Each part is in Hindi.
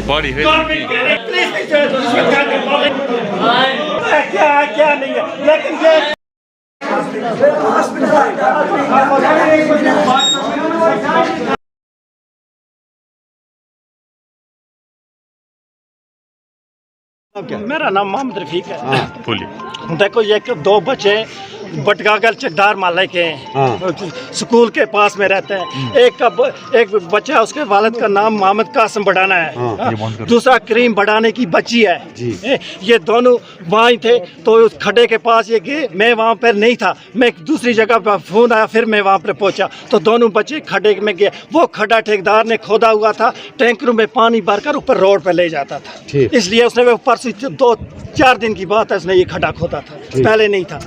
बॉडी है क्या नहीं है, लेकिन ये मेरा नाम मोहम्मद रफीक है। बोलिए। देखो ये दो बच्चे बटगागल चकदार माले के स्कूल के पास में रहते हैं। एक बच्चा, उसके वालिद का नाम मोहम्मद कासिम बढ़ाना है, दूसरा करीम बढ़ाने की बच्ची है। ये दोनों वहाँ ही थे, तो उस खड्डे के पास ये गए। मैं वहाँ पर नहीं था, मैं दूसरी जगह पर फोन आया, फिर मैं वहाँ पर पहुँचा तो दोनों बच्चे खड्डे में गए। वो खड्डा ठेकेदार ने खोदा हुआ था, टैंकरों में पानी भरकर ऊपर रोड पर ले जाता था, इसलिए उसने वो परसों 2-4 दिन की बात है, उसने ये खड्डा खोदा था, पहले नहीं था।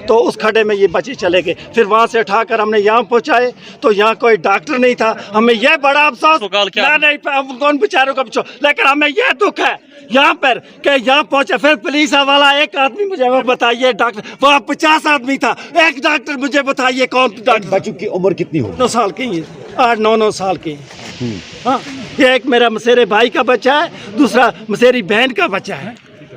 तो उस खड्डे में ये बच्चे चले गए। फिर वहाँ से उठाकर हमने यहाँ पहुँचाए तो यहाँ कोई डॉक्टर नहीं था। हमें यह बड़ा अफसोस, नहीं कौन बेचारों का पूछो, लेकिन हमें यह दुख है यहाँ पर कि यहाँ पहुँचे। फिर पुलिस वाला एक आदमी मुझे वो बताइए डॉक्टर, वहाँ 50 आदमी था, एक डॉक्टर मुझे बताइए कौन डॉक्टर। बच्चों की उम्र कितनी होगी? 9 साल की, 8-9 साल की। हाँ, ये एक मेरा मसेरे भाई का बच्चा है, दूसरा मसेरी बहन का बच्चा है,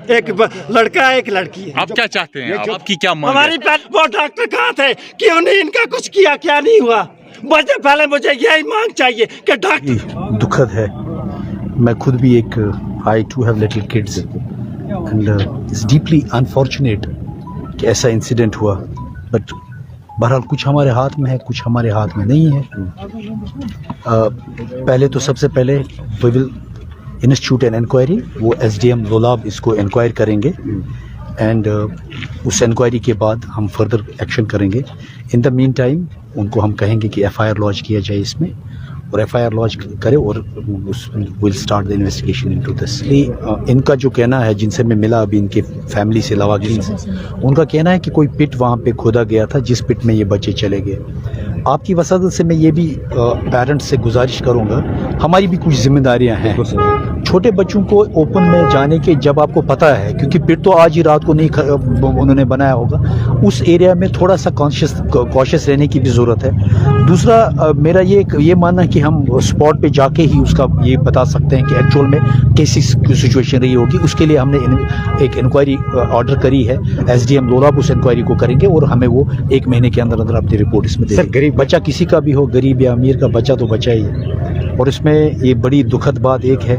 एक लड़का है, एक लड़की है। आप क्या चाहते हैं? आपकी क्या मांग है? हमारी वो डॉक्टर कहाँ थे, क्यों नहीं इनका कुछ किया, क्या नहीं हुआ? बच्चे पहले मुझे यही मांग चाहिए कि डॉक्टर। दुखद है, मैं खुद भी एक I too have little kids and it's deeply unfortunate कि ऐसा इंसिडेंट हुआ, बट बहरहाल कुछ हमारे हाथ में है, कुछ हमारे हाथ में नहीं है। पहले तो सबसे पहले we will institute an inquiry, वो SDM लोलाब इसको इंक्वायर करेंगे एंड उस इंक्वायरी के बाद हम फर्दर एक्शन करेंगे। इन द मीन टाइम उनको हम कहेंगे कि FIR लॉन्च किया जाए इसमें, और FIR लॉन्च करे और will start the investigation into this. इनका जो कहना है, जिनसे मैं मिला अभी इनके फैमिली से, लवाग्रीन से, उनका कहना है कि कोई पिट वहाँ पे खोदा गया था जिस पिट में ये बच्चे चले गए। आपकी वसादत से मैं ये भी पेरेंट्स से गुजारिश करूँगा, हमारी भी कुछ जिम्मेदारियाँ हैं। छोटे बच्चों को ओपन में जाने के, जब आपको पता है, क्योंकि पिट तो आज ही रात को नहीं उन्होंने बनाया होगा, उस एरिया में थोड़ा सा कॉशियस रहने की भी ज़रूरत है। दूसरा मेरा ये मानना है कि हम स्पॉट पे जाके ही उसका ये बता सकते हैं कि एक्चुअल में कैसी सिचुएशन रही होगी। उसके लिए हमने एक इंक्वायरी ऑर्डर करी है, SDM लोलाब उस इंक्वायरी को करेंगे और हमें वो 1 महीने के अंदर अंदर अपनी रिपोर्ट इसमें दे देंगे। गरीब बच्चा किसी का भी हो, गरीब या अमीर का बच्चा तो बच्चा ही है, और इसमें ये बड़ी दुखद बात एक है।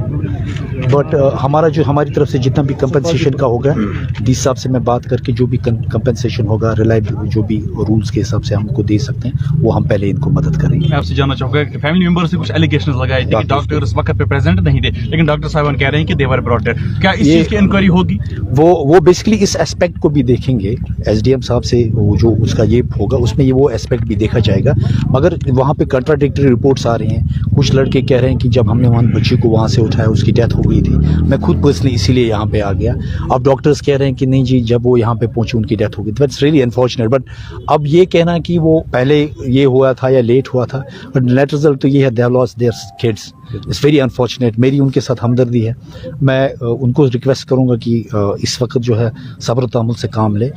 बट हमारी तरफ से जितना भी कंपनसेशन का होगा, डी साहब से मैं बात करके जो भी कंपनसेशन होगा, रिलायबल जो भी रूल्स के हिसाब से हमको दे सकते हैं, वो हम पहले इनको मदद करेंगे। मैं आपसे जानना चाहूँगा कि फैमिली मेंबर से कुछ एलिगेशंस लगाए थे कि डॉक्टर उस वक्त पे प्रेजेंट नहीं थे, लेकिन डॉक्टर साहब कह रहे हैं कि दे वर ब्रॉट डेड। क्या इस चीज़ की इंक्वायरी होगी? वो बेसिकली इस एस्पेक्ट को भी देखेंगे। SDM साहब से वो जो उसका ये होगा, उसमें ये वो एस्पेक्ट भी देखा जाएगा। मगर वहाँ पे कंट्राडिक्टरी रिपोर्ट्स आ रही हैं। कुछ लड़के कह रहे हैं कि जब हमने वहाँ बच्चे को वहाँ से उठाया उसकी डेथ हो गई थी। मैं खुद पर्सनली इसीलिए यहाँ पे आ गया। अब डॉक्टर्स कह रहे हैं कि नहीं जी, जब वो यहाँ पे पहुँचे उनकी डेथ हो गई। That's really unfortunate. बट अब ये कहना कि वो पहले ये हुआ था या लेट हुआ था, बट नेट रिजल्ट तो ये है, they have lost their kids. It's very unfortunate. मेरी उनके साथ हमदर्दी है। मैं उनको रिक्वेस्ट करूँगा कि इस वक्त जो है सब्र तहम्मुल से काम ले।